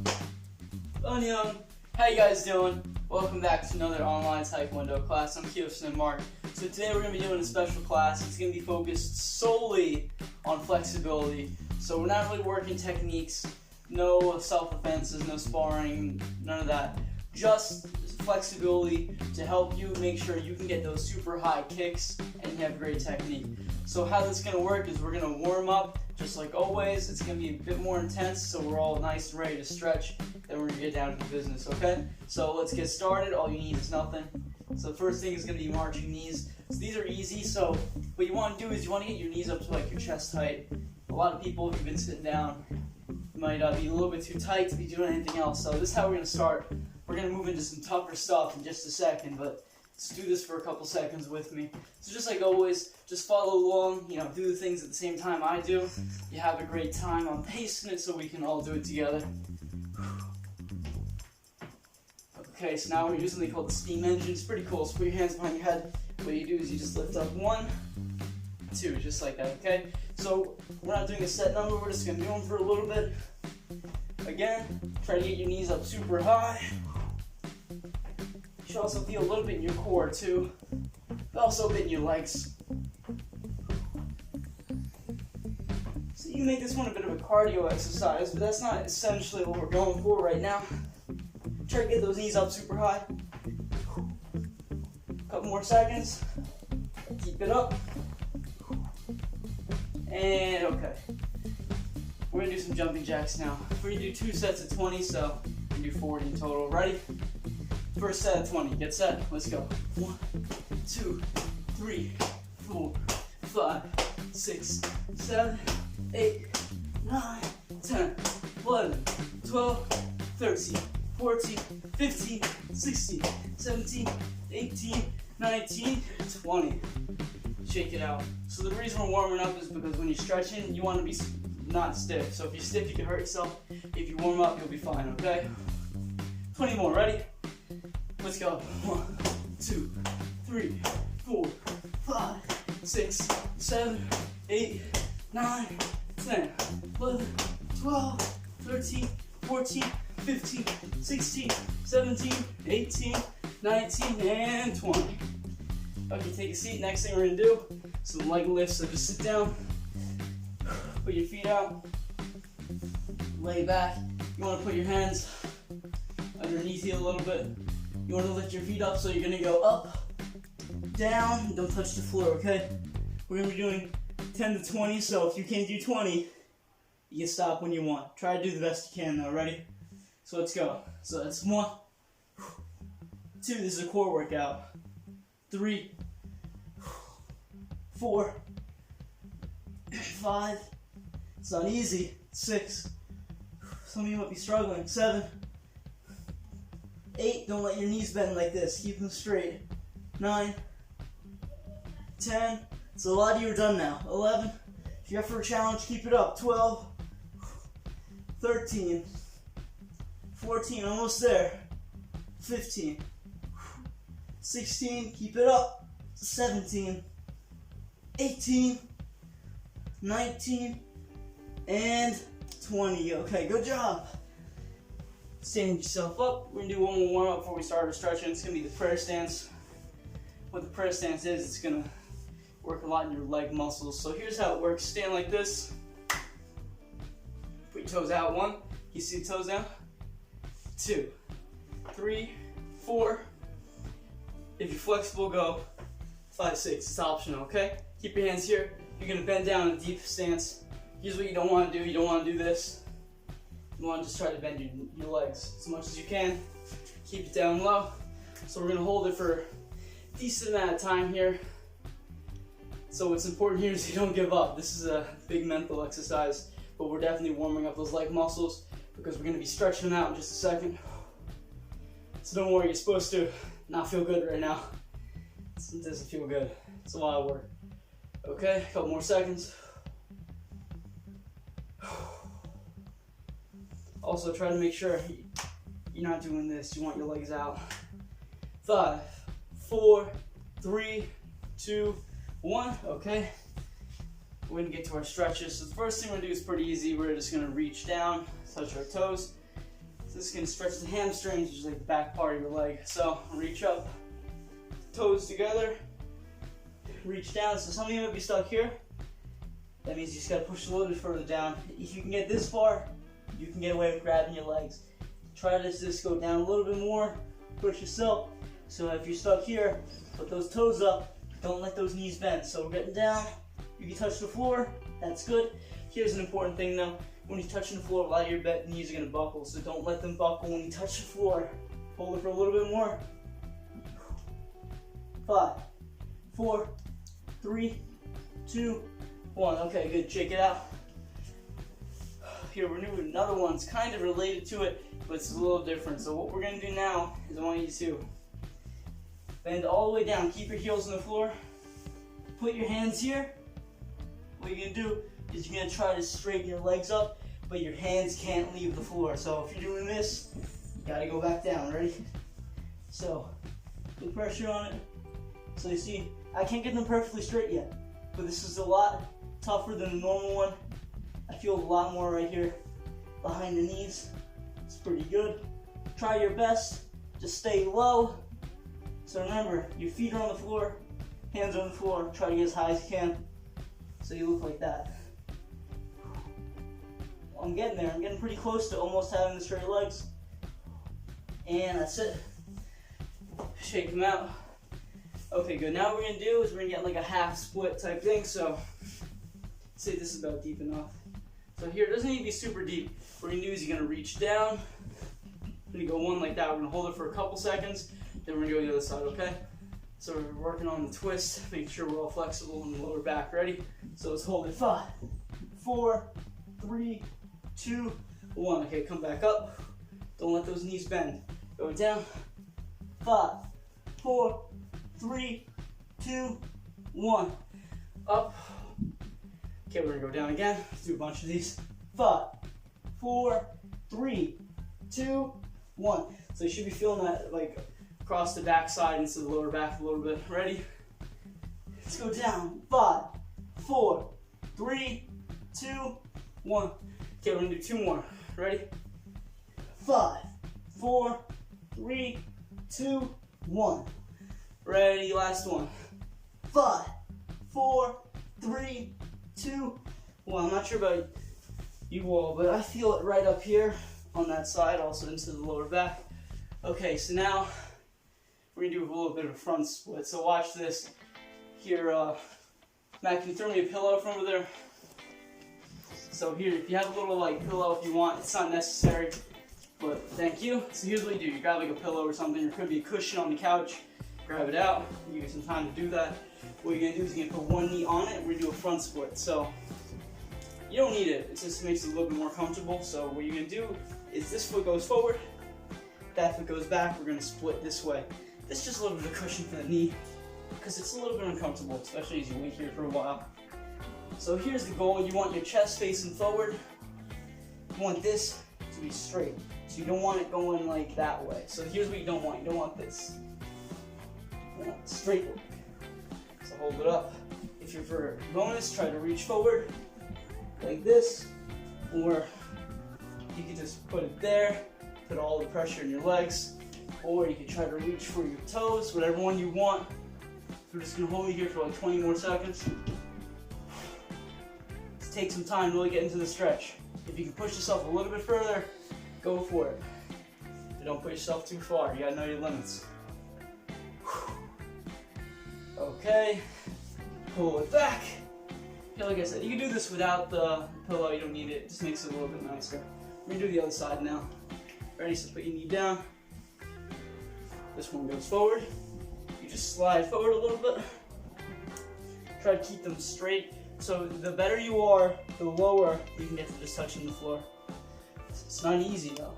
Young. How you guys doing? Welcome back to another online Taekwondo class. I'm Kyosin and Mark. So today we're going to be doing a special class. It's going to be focused solely on flexibility. So we're not really working techniques, no self-defenses, no sparring, none of that. Just flexibility to help you make sure you can get those super high kicks and you have great technique. So how this is going to work is we're going to warm up just like always. It's going to be a bit more intense so we're all nice and ready to stretch. Then we're going to get down to business, okay? So let's get started. All you need is nothing. So the first thing is going to be marching knees. So these are easy. So what you want to do is you want to get your knees up to like your chest height. A lot of people, if you've been sitting down, might be a little bit too tight to be doing anything else. So this is how we're going to start. We're going to move into some tougher stuff in just a second, but let's do this for a couple seconds with me. So just like always, just follow along, do the things at the same time I do. You have a great time. I'm pacing it so we can all do it together. Okay, so now we're using something called the steam engine. It's pretty cool. So put your hands behind your head. What you do is you just lift up 1, 2, just like that, okay? So we're not doing a set number. We're just going to do them for a little bit. Again, try to get your knees up super high. You should also feel a little bit in your core too, but also a bit in your legs. So you can make this one a bit of a cardio exercise, but that's not essentially what we're going for right now. Try to get those knees up super high. Couple more seconds. Keep it up. And okay. We're going to do some jumping jacks now. We're going to do 2 sets of 20, so we're going to do 40 in total. Ready? First set of 20. Get set. Let's go. 1, 2, 3, 4, 5, 6, 7, 8, 9, 10, 11, 12, 13, 14, 15, 16, 17, 18, 19, 20. Shake it out. So the reason we're warming up is because when you're stretching, you want to be not stiff. So if you're stiff, you can hurt yourself. If you warm up, you'll be fine, okay? 20 more. Ready? Let's go. 1, 2, 3, 4, 5, 6, 7, 8, 9, 10, 11, 12, 13, 14, 15, 16, 17, 18, 19, and 20. Okay, take a seat. Next thing we're going to do, some leg lifts. So just sit down, put your feet out, lay back. You want to put your hands underneath you a little bit. You want to lift your feet up, so you're going to go up, down, don't touch the floor, okay? We're going to be doing 10 to 20, so if you can't do 20, you can stop when you want. Try to do the best you can though, ready? So let's go. So that's 1, 2, this is a core workout. 3, 4, 5, it's not easy. 6, some of you might be struggling. 7, 8, don't let your knees bend like this, keep them straight. 9, 10, it's a lot of you are done now. 11, if you're up for a challenge, keep it up. 12, 13, 14, almost there. 15, 16, keep it up. 17, 18, 19, and 20. Okay, good job. Stand yourself up. We're going to do one more warm up before we start our stretching. It's going to be the prayer stance. What the prayer stance is, it's going to work a lot in your leg muscles. So here's how it works. Stand like this. Put your toes out. 1. You see the toes down? 2, 3, 4. If you're flexible, go 5, 6. It's optional, okay? Keep your hands here. You're going to bend down in a deep stance. Here's what you don't want to do. You don't want to do this. You want to just try to bend your legs as much as you can. Keep it down low. So we're going to hold it for a decent amount of time here. So what's important here is you don't give up. This is a big mental exercise, but we're definitely warming up those leg muscles because we're going to be stretching them out in just a second. So don't worry, you're supposed to not feel good right now. It doesn't feel good. It's a lot of work. Okay, a couple more seconds. Also, try to make sure you're not doing this. You want your legs out. 5, 4, 3, 2, 1. Okay. We're going to get to our stretches. So the first thing we're going to do is pretty easy. We're just going to reach down, touch our toes, So this is going to stretch the hamstrings, which is like the back part of your leg. So reach up, toes together, reach down. So some of you might be stuck here. That means you just got to push a little bit further down. If you can get this far, you can get away with grabbing your legs. Try to just go down a little bit more, push yourself. So if you're stuck here, put those toes up, don't let those knees bend. So we're getting down, you can touch the floor, that's good. Here's an important thing though, when you're touching the floor, a lot of your knees are gonna buckle, so don't let them buckle when you touch the floor. Hold it for a little bit more. 5, 4, 3, 2, 1. Okay, good, shake it out. Here, we're doing another one. It's kind of related to it, but it's a little different. So what we're gonna do now is I want you to bend all the way down. Keep your heels on the floor. Put your hands here. What you're gonna do is you're gonna try to straighten your legs up, but your hands can't leave the floor. So if you're doing this, you gotta go back down. Ready? So put pressure on it. So you see, I can't get them perfectly straight yet, but this is a lot tougher than a normal one. I feel a lot more right here behind the knees. It's pretty good. Try your best to stay low. So remember, your feet are on the floor, hands are on the floor. Try to get as high as you can so you look like that. I'm getting there. I'm getting pretty close to almost having the straight legs. And that's it. Shake them out. Okay, good. Now what we're going to do is we're going to get like a half split type thing. So say this is about deep enough. So here, it doesn't need to be super deep. What we're going to do is you're going to reach down. We're going to go one like that. We're going to hold it for a couple seconds. Then we're going to go to the other side, okay? So we're working on the twist, making sure we're all flexible in the lower back. Ready? So let's hold it. 5, 4, 3, 2, 1. Okay, come back up. Don't let those knees bend. Go down. 5, 4, 3, 2, 1. Up. Okay, we're gonna go down again. Let's do a bunch of these. 5, 4, 3, 2, 1. So you should be feeling that like across the back side into the lower back a little bit. Ready? Let's go down. 5, 4, 3, 2, 1. Okay, we're gonna do 2 more. Ready? 5, 4, 3, 2, 1. Ready? Last one. 5, 4, 3, 2, 1. I'm not sure about you all, but I feel it right up here on that side, also into the lower back. Okay, so now we're gonna do a little bit of a front split. So watch this. Here, Matt, can you throw me a pillow from over there? So here, if you have a little like pillow if you want, it's not necessary, but thank you. So here's what you do. You grab like a pillow or something, or it could be a cushion on the couch. Grab it out, give you some time to do that. What you're gonna do is you're gonna put one knee on it, and we're gonna do a front split. So you don't need it, it just makes it a little bit more comfortable. So what you're gonna do is this foot goes forward, that foot goes back, we're gonna split this way. This is just a little bit of cushion for the knee, because it's a little bit uncomfortable, especially as you wait here for a while. So here's the goal, you want your chest facing forward, you want this to be straight. So you don't want it going like that way. So here's what you don't want this. You want straight leg. So hold it up. If you're for bonus, try to reach forward like this, or you can just put it there, put all the pressure in your legs, or you can try to reach for your toes, whatever one you want. We're just gonna hold it here for like 20 more seconds. Just take some time to really get into the stretch. If you can push yourself a little bit further, go for it. But don't push yourself too far, you gotta know your limits. Okay, pull it back. Yeah, like I said, you can do this without the pillow, you don't need it, it just makes it a little bit nicer. We're gonna do the other side now. Ready, so put your knee down. This one goes forward. You just slide forward a little bit. Try to keep them straight. So the better you are, the lower you can get to just touching the floor. It's not easy though.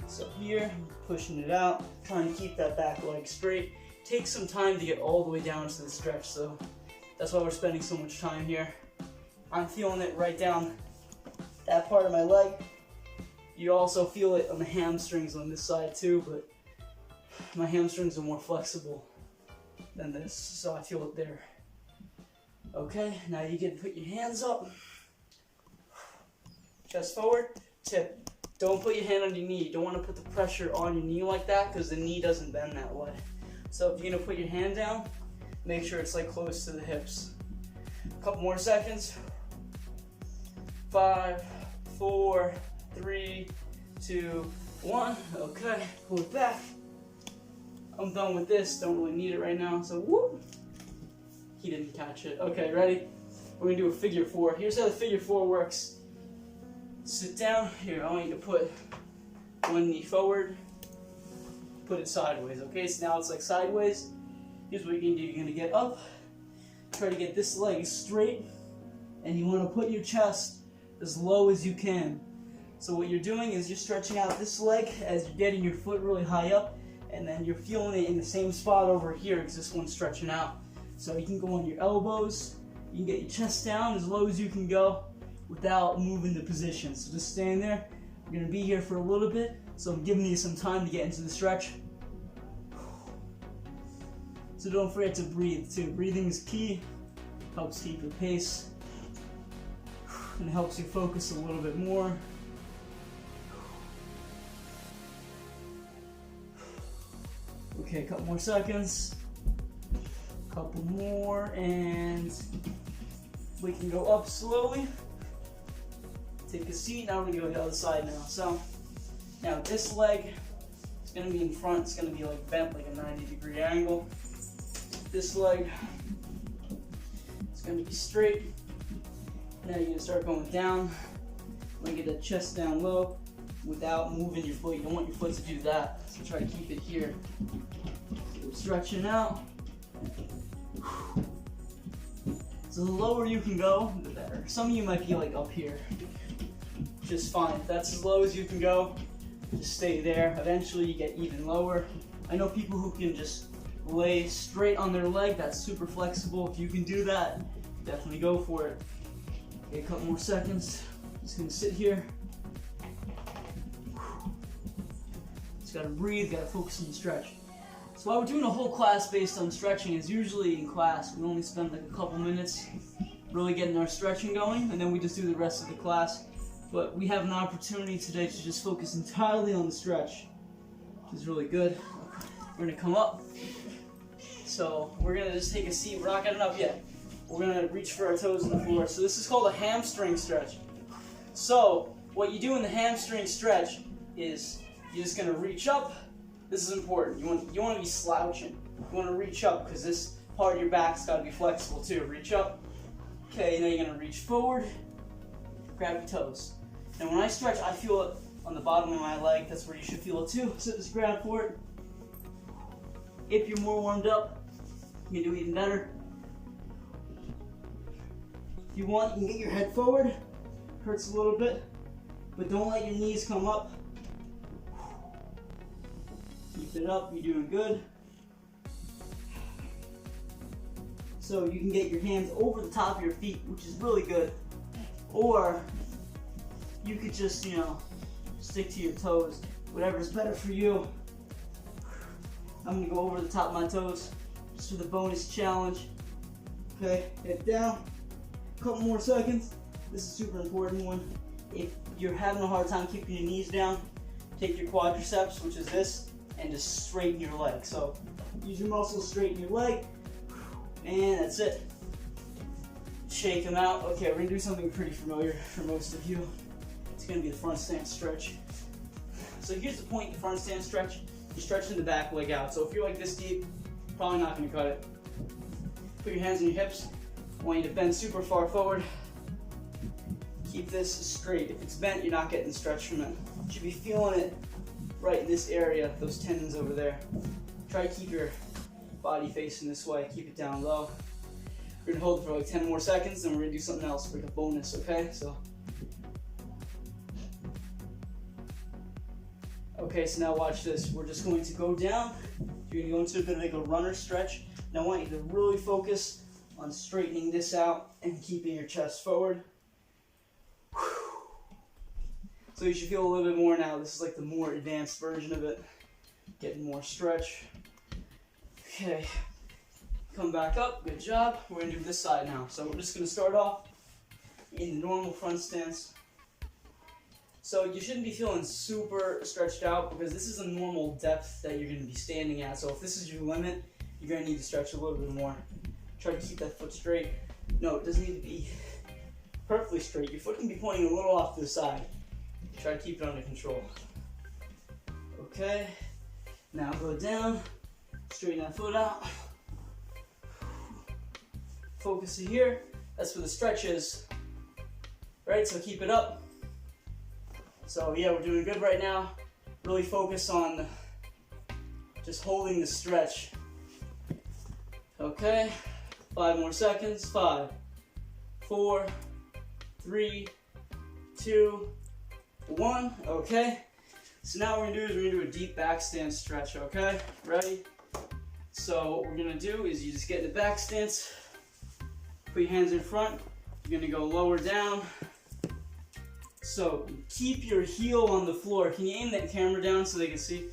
So here, pushing it out, trying to keep that back leg straight. Takes some time to get all the way down to the stretch, so that's why we're spending so much time here. I'm feeling it right down that part of my leg. You also feel it on the hamstrings on this side too, but my hamstrings are more flexible than this, so I feel it there. Okay, now you can put your hands up, chest forward, tip, Don't put your hand on your knee. You don't want to put the pressure on your knee like that because the knee doesn't bend that way. So if you're gonna put your hand down, make sure it's like close to the hips. A couple more seconds. 5, 4, 3, 2, 1. Okay, pull it back. I'm done with this. Don't really need it right now. So whoop. He didn't catch it. Okay, ready? We're gonna do a figure 4. Here's how the figure 4 works. Sit down. Here, I want you to put one knee forward. Put it sideways. Okay, so now it's like sideways. Here's what you're gonna do. You're gonna get up. Try to get this leg straight, and you want to put your chest as low as you can. So what you're doing is you're stretching out this leg as you're getting your foot really high up, and then you're feeling it in the same spot over here because this one's stretching out. So you can go on your elbows, you can get your chest down as low as you can go without moving the position. So just stand there. You're going to be here for a little bit, so I'm giving you some time to get into the stretch. So don't forget to breathe too. Breathing is key, helps keep your pace, and helps you focus a little bit more. Okay, a couple more seconds. Couple more, and we can go up slowly. Take a seat. Now we're gonna go to the other side now. So now this leg is gonna be in front. It's gonna be like bent like a 90-degree angle. This leg is gonna be straight. Now you're gonna start going down. You're gonna get the chest down low without moving your foot. You don't want your foot to do that. So try to keep it here. Keep stretching out. So the lower you can go, the better. Some of you might be like up here. Just fine. If that's as low as you can go, just stay there. Eventually you get even lower. I know people who can just lay straight on their leg. That's super flexible. If you can do that, definitely go for it. Okay, a couple more seconds. Just gonna sit here. Just gotta breathe, gotta focus on the stretch. So while we're doing a whole class based on stretching, is usually in class we only spend like a couple minutes really getting our stretching going, and then we just do the rest of the class. But we have an opportunity today to just focus entirely on the stretch, which is really good. We're gonna come up. So we're gonna just take a seat. We're not getting up yet. We're gonna reach for our toes on the floor. So this is called a hamstring stretch. So what you do in the hamstring stretch is you're just gonna reach up. This is important. You want to be slouching. You want to reach up because this part of your back's got to be flexible too. Reach up. Okay, now you're gonna reach forward. Grab your toes. And when I stretch, I feel it on the bottom of my leg. That's where you should feel it too. So just grab for it. If you're more warmed up, you can do even better. If you want, you can get your head forward. Hurts a little bit, but don't let your knees come up. Keep it up, you're doing good. So you can get your hands over the top of your feet, which is really good. Or you could just, stick to your toes. Whatever's better for you. I'm gonna go over the top of my toes just for the bonus challenge. Okay, head down. A couple more seconds. This is a super important one. If you're having a hard time keeping your knees down, take your quadriceps, which is this, and just straighten your leg. So use your muscles, straighten your leg, and that's it. Shake them out. Okay, we're gonna do something pretty familiar for most of you. It's gonna be the front stance stretch. So here's the point in the front stance stretch. You're stretching the back leg out. So if you're like this deep, probably not gonna cut it. Put your hands on your hips. I want you to bend super far forward. Keep this straight. If it's bent, you're not getting the stretch from it. You should be feeling it right in this area, those tendons over there. Try to keep your body facing this way. Keep it down low. We're gonna hold it for like 10 more seconds, then we're gonna do something else for like a bonus, okay? So now watch this. We're just going to go down. You're gonna go into a bit of like a runner stretch. Now I want you to really focus on straightening this out and keeping your chest forward. So you should feel a little bit more now. This is like the more advanced version of it. Getting more stretch. Okay. Come back up. Good job. We're going to do this side now. So we're just going to start off in the normal front stance. So you shouldn't be feeling super stretched out because this is a normal depth that you're going to be standing at. So if this is your limit, you're going to need to stretch a little bit more. Try to keep that foot straight. No, it doesn't need to be perfectly straight. Your foot can be pointing a little off to the side. Try to keep it under control. Okay, now go down, straighten that foot out. Focus it here. That's where the stretch is. Right, so keep it up. So yeah, we're doing good right now. Really focus on just holding the stretch. Okay, 5 more seconds. 5, 4, 3, 2, 1. Okay, so now what we're gonna do is we're gonna do a deep back stance stretch. Okay, ready? So what we're gonna do is you just get in the back stance, put your hands in front. You're gonna go lower down. So keep your heel on the floor. Can you aim that camera down so they can see?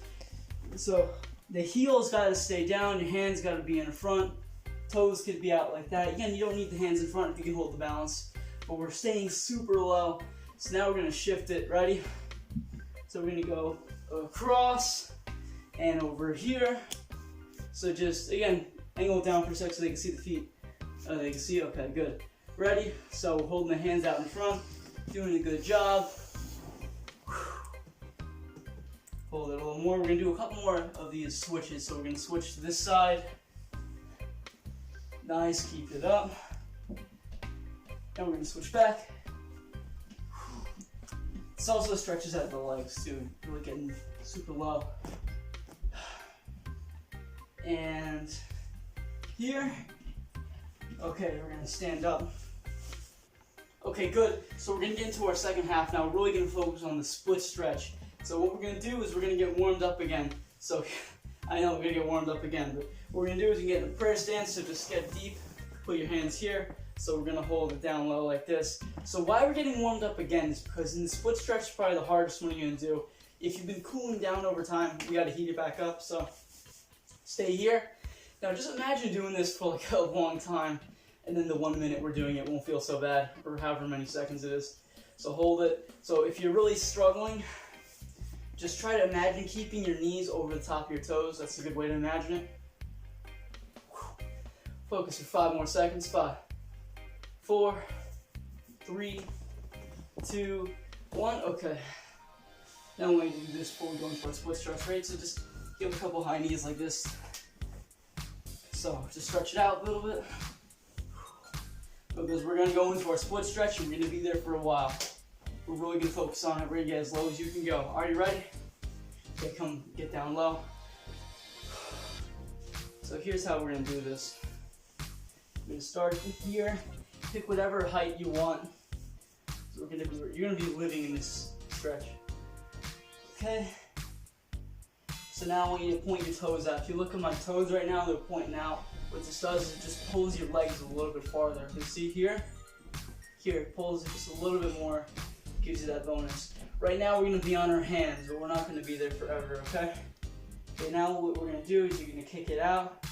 So the heel's gotta stay down, your hands gotta be in the front, toes could be out like that. Again, you don't need the hands in front if you can hold the balance, but we're staying super low. So now we're gonna shift it, ready? So we're gonna go across and over here. So just, again, angle it down for a sec so they can see the feet. They can see, okay, good. Ready? So we're holding the hands out in front. Doing a good job. Hold it a little more. We're going to do a couple more of these switches. So we're going to switch to this side. Nice, keep it up. And we're going to switch back. This also stretches out the legs too. Really getting super low. And here. Okay, we're going to stand up. Okay, good. So we're going to get into our second half now. We're really going to focus on the split stretch. So what we're going to do is we're going to get warmed up again. So I know we're going to get warmed up again, but what we're going to do is we get in a prayer stance. So just get deep, put your hands here. So we're going to hold it down low like this. So why we're getting warmed up again is because in the split stretch is probably the hardest one you're going to do. If you've been cooling down over time, we got to heat it back up. So stay here. Now just imagine doing this for like a long time. And then the 1 minute we're doing it won't feel so bad, or however many seconds it is. So hold it. So if you're really struggling, just try to imagine keeping your knees over the top of your toes. That's a good way to imagine it. Focus for 5 more seconds. 5, 4, 3, 2, 1. Okay. Now we're going to do this before we go into our split stretch, right? So just give a couple high knees like this. So just stretch it out a little bit. Because we're going to go into our split stretch and we're going to be there for a while. We're really going to focus on it. We're going to get as low as you can go. Are you ready? Okay, come get down low. So here's how we're going to do this. We're going to start here. Pick whatever height you want. So you're going to be living in this stretch. Okay. So now I want you to point your toes out. If you look at my toes right now, they're pointing out. What this does is it just pulls your legs a little bit farther. You see here? Here, it pulls it just a little bit more, gives you that bonus. Right now we're going to be on our hands, but we're not going to be there forever, okay? Okay, now what we're going to do is you're going to kick it out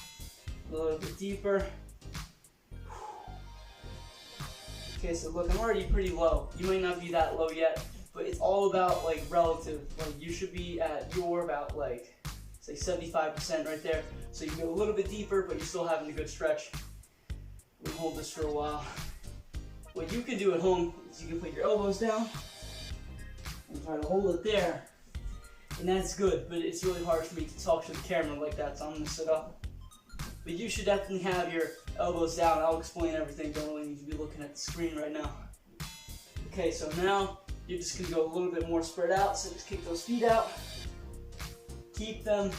a little bit deeper. Okay, so look, I'm already pretty low. You might not be that low yet, but it's all about like relative. Like you should be at your about like, say 75% right there. So you can go a little bit deeper, but you're still having a good stretch. We hold this for a while. What you can do at home is you can put your elbows down and try to hold it there. And that's good, but it's really hard for me to talk to the camera like that, so I'm gonna sit up. But you should definitely have your elbows down. I'll explain everything. Don't really need to be looking at the screen right now. Okay, so now you're just gonna go a little bit more spread out. So just kick those feet out. Keep them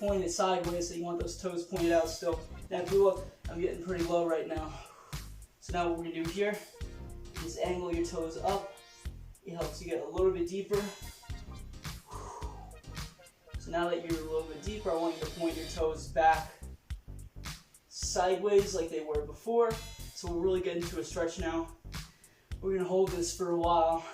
pointed sideways, so you want those toes pointed out still. Now if you look, I'm getting pretty low right now. So now what we're gonna do here is angle your toes up. It helps you get a little bit deeper. So now that you're a little bit deeper, I want you to point your toes back sideways like they were before. So we're really getting to a stretch now. We're gonna hold this for a while.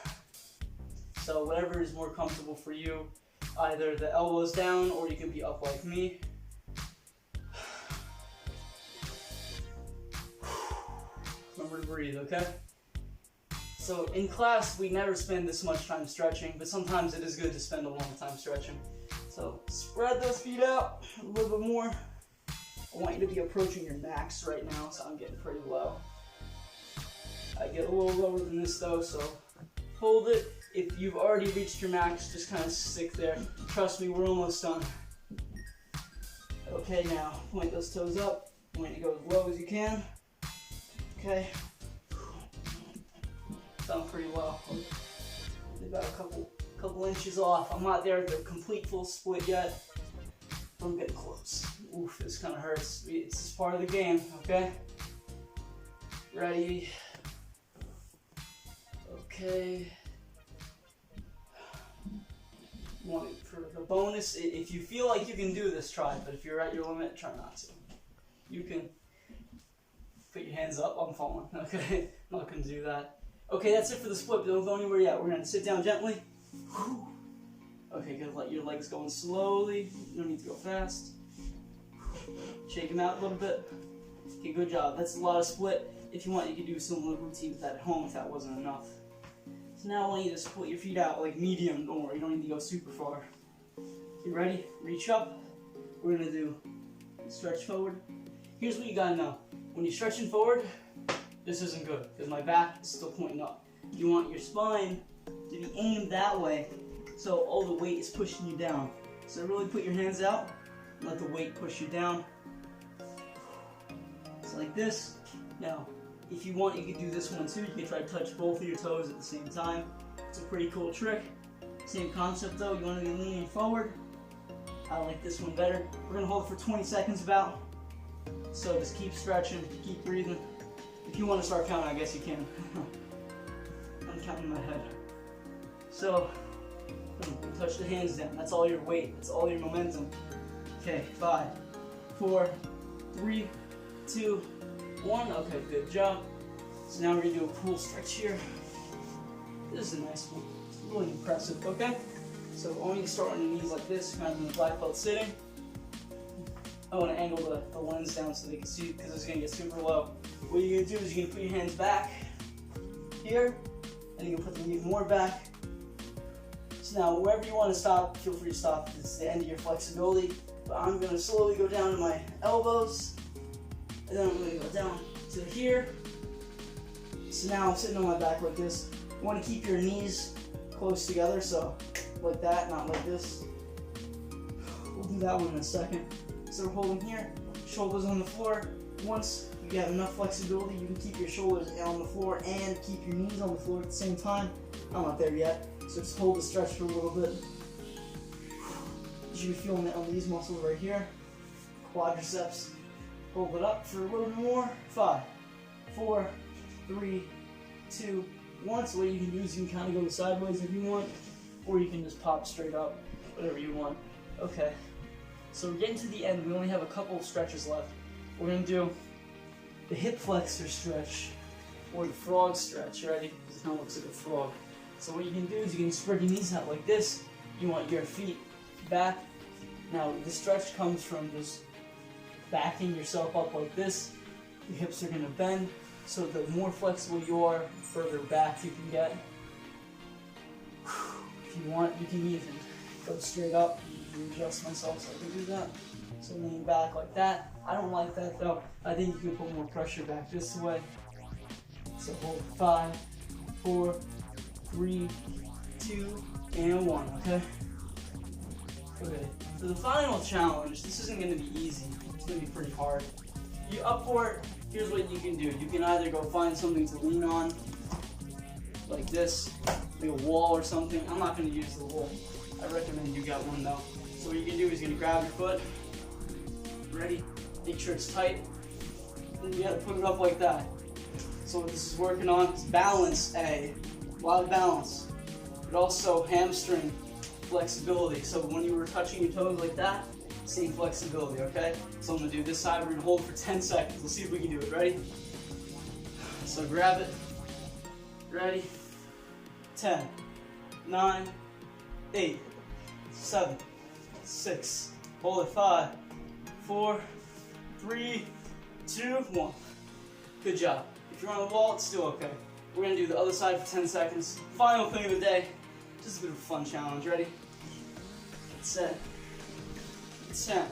So whatever is more comfortable for you. Either the elbows down or you can be up like me. Remember to breathe, okay? So in class, we never spend this much time stretching, but sometimes it is good to spend a long time stretching. So spread those feet out a little bit more. I want you to be approaching your max right now, so I'm getting pretty low. I get a little lower than this though, so hold it. If you've already reached your max, just kind of stick there. Trust me, we're almost done. Okay, now point those toes up. I want you to go as low as you can. Okay. Done pretty well. About a couple inches off. I'm not there at the complete full split yet. I'm getting close. Oof, this kind of hurts. It's just part of the game, okay? Ready? Okay. For the bonus, if you feel like you can do this, try it. But if you're at your limit, try not to. You can put your hands up. I'm falling. Okay, I'm not gonna do that. Okay, that's it for the split. Don't go anywhere yet. We're gonna sit down gently. Okay, good. Let your legs go in slowly. You don't need to go fast. Shake them out a little bit. Okay, good job. That's a lot of split. If you want, you can do some little routine with that at home if that wasn't enough. So now I want you to split your feet out like medium. Don't worry, you don't need to go super far. You ready? Reach up. We're gonna do stretch forward. Here's what you gotta know. When you're stretching forward, this isn't good because my back is still pointing up. You want your spine to be aimed that way so all the weight is pushing you down. So really put your hands out and let the weight push you down. It's like this. Now, if you want, you can do this one too. You can try to touch both of your toes at the same time. It's a pretty cool trick. Same concept though, you want to be leaning forward. I like this one better. We're gonna hold it for 20 seconds about. So just keep stretching, keep breathing. If you want to start counting, I guess you can. I'm counting in my head. So, touch the hands down. That's all your weight. That's all your momentum. Okay, 5, 4, 3, 2, 1. Okay, good job. So now we're gonna do a cool stretch here. This is a nice one. It's really impressive. Okay. So I want you to start on your knees like this, kind of in the black belt sitting. I want to angle the lens down so they can see because it's gonna get super low. What you're gonna do is you're gonna put your hands back here, and you're gonna put them even more back. So now, wherever you want to stop, feel free to stop. It's the end of your flexibility. But I'm gonna slowly go down to my elbows, and then I'm gonna go down to here. So now I'm sitting on my back like this. You want to keep your knees close together, so like that, not like this. We'll do that one in a second. So we're holding here, shoulders on the floor. Once you have enough flexibility, you can keep your shoulders on the floor and keep your knees on the floor at the same time. I'm not there yet, so just hold the stretch for a little bit. You should be feeling it on these muscles right here, quadriceps. Hold it up for a little bit more. 5, 4, 3, 2, 1. So what you can do is you can kind of go sideways if you want, or you can just pop straight up, whatever you want. Okay. So we're getting to the end. We only have a couple of stretches left. We're going to do the hip flexor stretch or the frog stretch. Ready? This kind of looks like a frog. So what you can do is you can spread your knees out like this. You want your feet back. Now the stretch comes from just backing yourself up like this. Your hips are going to bend. So the more flexible you are, the further back you can get. If you want, you can even go straight up. Adjust myself so I can do that. So lean back like that. I don't like that though. I think you can put more pressure back this way. So hold 5, 4, 3, 2, and 1. Okay. Okay. So the final challenge. This isn't going to be easy. It's going to be pretty hard. You up for it. Here's what you can do. You can either go find something to lean on, like this, like a wall or something. I'm not going to use the wall. I recommend you got one though. So what you can do is you're gonna grab your foot. Ready? Make sure it's tight. And you gotta put it up like that. So what this is working on is balance, a lot of balance. But also hamstring flexibility. So when you were touching your toes like that, same flexibility, okay? So I'm gonna do this side, we're gonna hold for 10 seconds. Let's see if we can do it. Ready? So grab it. Ready? 10, 9, 8, 7, 6, hold it, 5, 4, 3, 2, 1. Good job. If you're on the wall, it's still okay. We're gonna do the other side for 10 seconds. Final thing of the day, just a bit of a fun challenge. Ready? Get set. 10,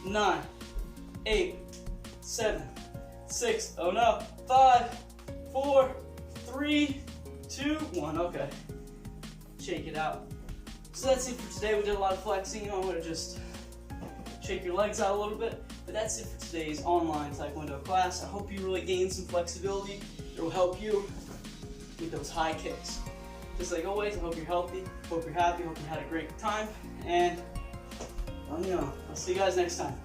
9, 8, 7, 6, oh no, 5, 4, 3, 2, 1, okay. Shake it out. So that's it for today. We did a lot of flexing. You know, I'm gonna just shake your legs out a little bit. But that's it for today's online Taekwondo class. I hope you really gained some flexibility. It will help you with those high kicks. Just like always, I hope you're healthy, hope you're happy, hope you had a great time, and I'll see you guys next time.